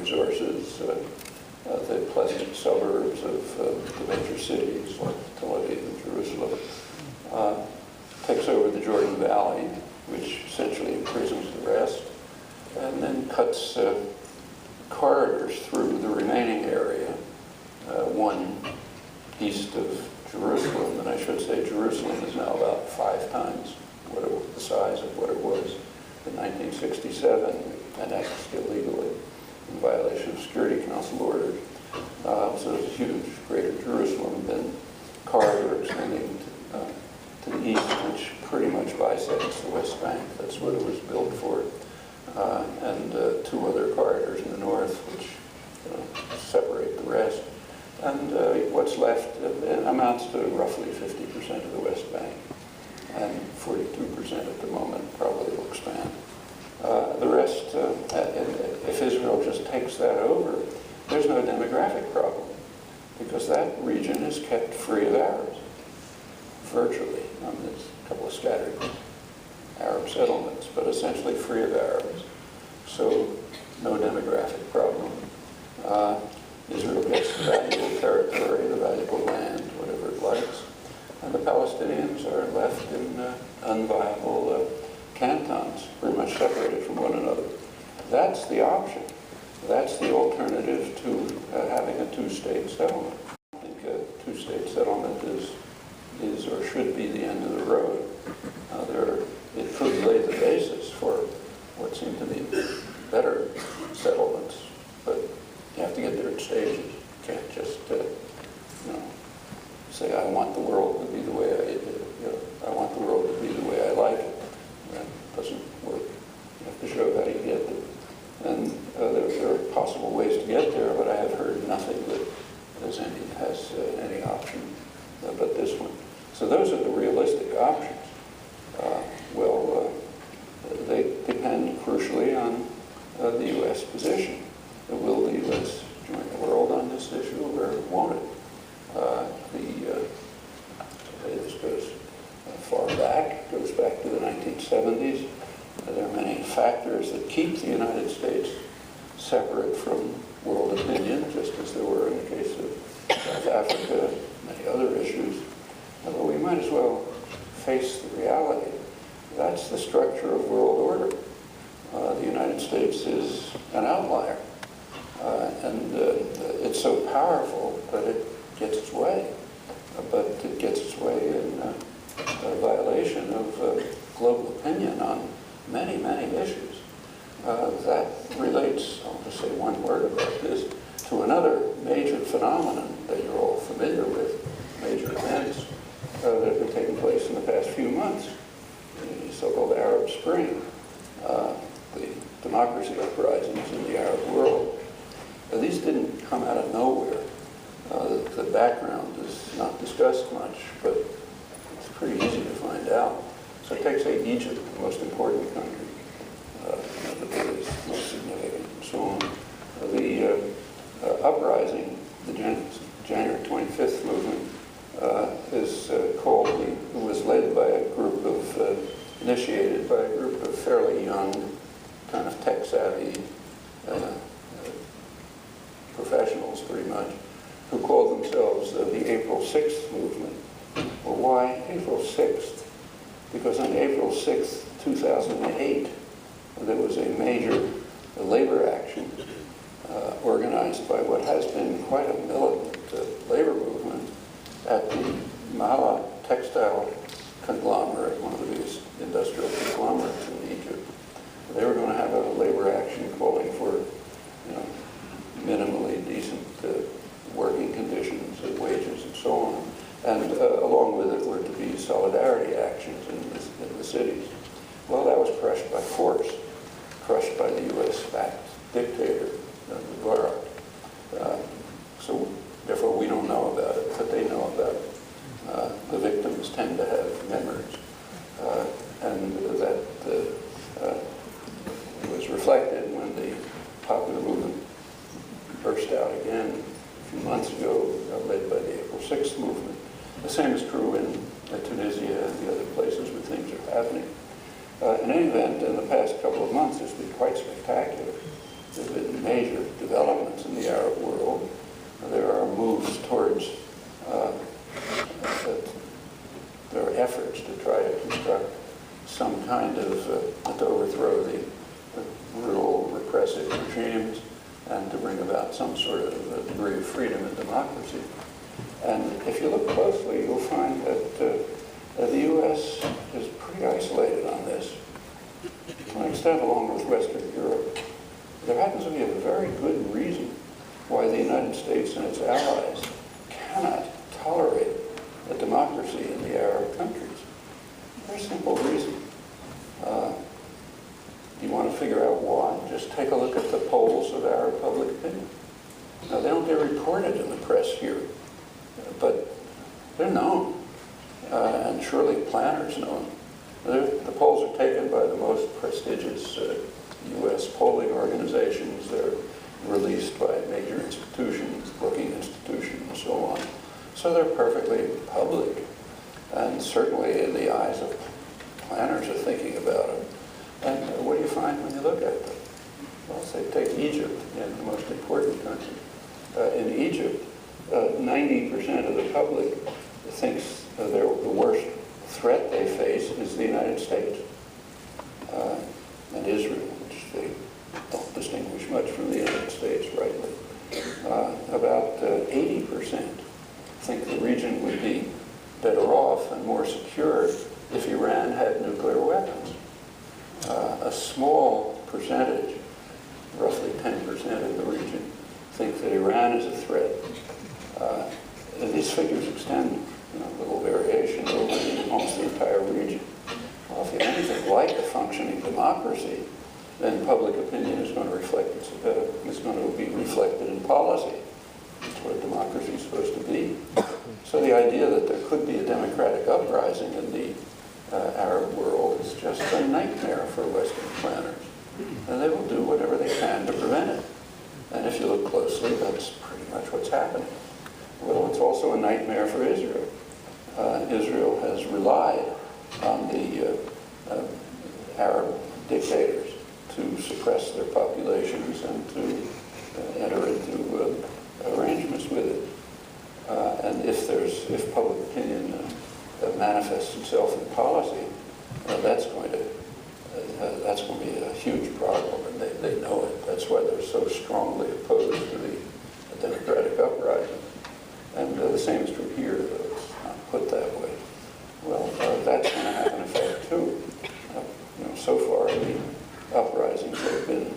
resources, the pleasant suburbs of the major cities like Tel Aviv and Jerusalem, takes over the Jordan Valley, which essentially imprisons the rest, and then cuts corridors through the remaining area, one east of Jerusalem, and I should say Jerusalem is now about 5 times the size of what it was in 1967, annexed illegally in violation of Security Council orders. So it's a huge Greater Jerusalem, then corridor extending to the east, which pretty much bisects the West Bank. That's what it was built for. And 2 other corridors in the north, which separate the rest. And what's left amounts to roughly 50% of the West Bank, and 42% at the moment probably will expand. The rest, if Israel just takes that over, there's no demographic problem, because that region is kept free of Arabs, virtually. There's a couple of scattered Arab settlements, but essentially free of Arabs. So no demographic problem. Israel gets the valuable territory, the valuable land, whatever it likes, and the Palestinians are left in unviable cantons, pretty much separated from one another. That's the option. That's the alternative to having a 2-state settlement. I think a 2-state settlement is or should be the end of the road. It could lay the basis for what seem to be better settlements, but you have to get there in stages. You can't just say, I want the world to be the way I want the world to be the way I like it. That doesn't work. You have to show how you get there. And there are possible ways to get there, but I have heard nothing that has any option but this one. So those are the realistic options. They depend crucially on the U.S. position. Will the U.S. join the world on this issue, or won't it? This goes far back, goes back to the 1970s. There are many factors that keep the United States separate from world opinion, just as there were in the case of South Africa, many other issues. But we might as well face the reality. That's the structure of world order. The United States is an outlier. And it's so powerful that it gets its way. But it gets its way in a violation of global opinion on many, many issues. That relates, I'll just say one word about this, to another major phenomenon that you're all familiar with, major events that have been taking place in the past few months, the so-called Arab Spring, the democracy uprisings in the Arab world. These didn't come out of nowhere. The background is not discussed much, but it's pretty easy to find out. So take, say, Egypt, the most important country, the biggest, most significant, and so on. The uprising, the January 25th movement, was led by a group of, initiated by a group of fairly young, kind of tech-savvy professionals, pretty much, who called themselves the April 6th movement. Well, why April 6th? Because on April 6th, 2008, there was a major labor action organized by what has been quite a militant labor movement at the Mahla textile conglomerate, one of the biggest industrial conglomerates in Egypt. They were going to have a labor action calling for, minimally decent working conditions and wages and so on. And along with it were to be solidarity actions in the cities. Well, that was crushed by force, crushed by the U.S.-backed dictator, Mubarak. So therefore we don't know about it, but they know about it. The victims tend to have memories. And that was reflected when the popular movement burst out again a few months ago, led by the April 6th movement. The same is true in Tunisia and the other places where things are happening. In any event, in the past couple of months, it's been quite spectacular. There's been major development. oppressive regimes and to bring about some sort of a degree of freedom and democracy. And if you look closely, you'll find that the U.S. is pretty isolated on this. To an extent, along with Western Europe, there happens to be a very good reason why the United States and its allies cannot tolerate a democracy in the Arab countries. Very simple reason. You want to figure out why? Just take a look at the polls of Arab public opinion. Now, they don't get reported in the press here, but they're known, and surely planners know them. The polls are taken by the most prestigious U.S. polling organizations. They're released by major institutions, booking institutions, and so on. So they're perfectly public, and certainly in the eyes of planners are thinking about them. And what do you find when you look at them? Well, say, take Egypt, the most important country. In Egypt, 90% of the public thinks the worst threat they face is the United States and Israel, which they don't distinguish much from the United States, rightly. About 80% think the region would be better off and more secure if Iran had nuclear weapons. A small percentage, roughly 10% of the region, think that Iran is a threat. And these figures extend, a little variation over almost the entire region. Well, if you have anything like a functioning democracy, then public opinion is going to be reflected in policy. That's what a democracy is supposed to be. So the idea that there could be a democratic uprising in the Arab world is just a nightmare for Western planners. And they will do whatever they can to prevent it. And if you look closely, that's pretty much what's happening. Well, it's also a nightmare for Israel. Israel has relied on the Arab dictators to suppress their populations and to enter into arrangements with it. And if public opinion manifests itself in policy, that's going to be a huge problem, and they know it. That's why they're so strongly opposed to the democratic uprising. And the same is true here, though it's not put that way. Well, that's going to have an effect too. So far the uprisings have been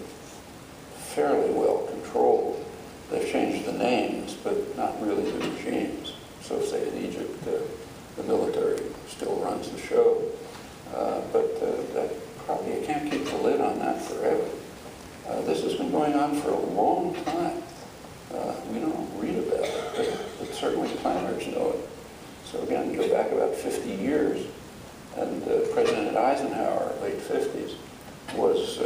fairly well controlled. They've changed the names, but not really the regimes. So say in Egypt, the military still runs the show. But that probably, you can't keep the lid on that forever. This has been going on for a long time. We don't read about it, but certainly planners know it. So again, go back about 50 years, and President Eisenhower, late 50s, was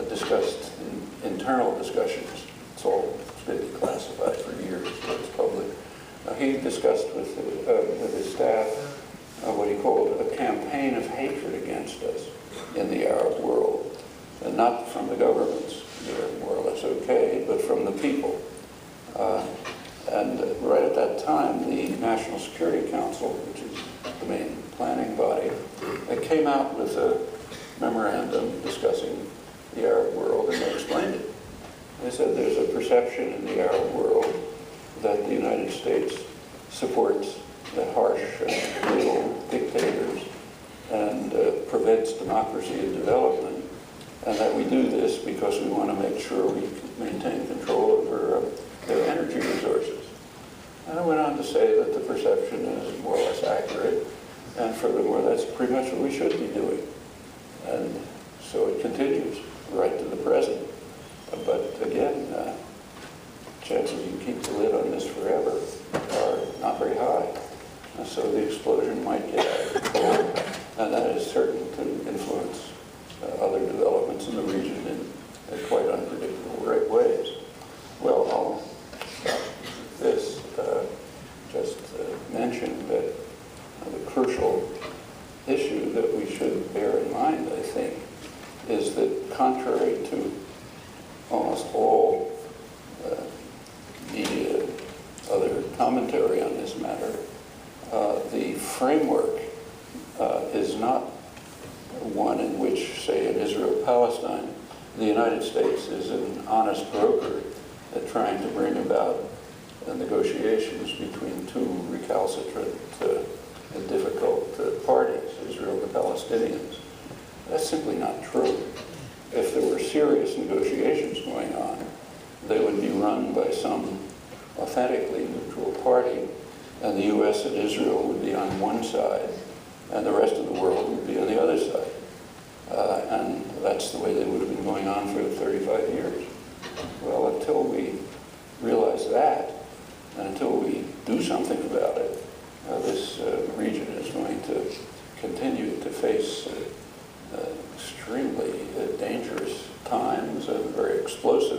discussed in internal discussions. It's all been declassified for years, but it's public. He discussed with his staff what he called a campaign of hatred against us in the Arab world. And not from the governments, they're more or less okay, but from the people. And right at that time, the National Security Council, which is the main planning body, came out with a memorandum discussing the Arab world, and they explained it. They said there's a perception in the Arab world that the United States supports the harsh and brutal dictators and prevents democracy and development, and that we do this because we want to make sure we maintain control over their energy resources. And I went on to say that the perception is more or less accurate, and furthermore, that's pretty much what we should be doing. And so it continues right to the present. But again, chances you keep the lid on this forever are not very high. And so the explosion might get out of control, and that is certain to influence other developments in the region in quite unpredictable ways. Well, I'll stop this. Just mention that the crucial issue that we should bear in mind, I think, is that contrary to almost all media, other commentary on this matter, the framework is not one in which, say, in Israel-Palestine, the United States is an honest broker at trying to bring about negotiations between two recalcitrant and difficult parties, Israel and the Palestinians. That's simply not true. If there were serious negotiations going on, they would be run by some authentically neutral party, and the U.S. and Israel would be on one side, and the rest of the world would be on the other side. And that's the way they would have been going on for 35 years. Well, until we realize that, and until we do something about it, this region is going to continue to face extremely dangerous times and very explosive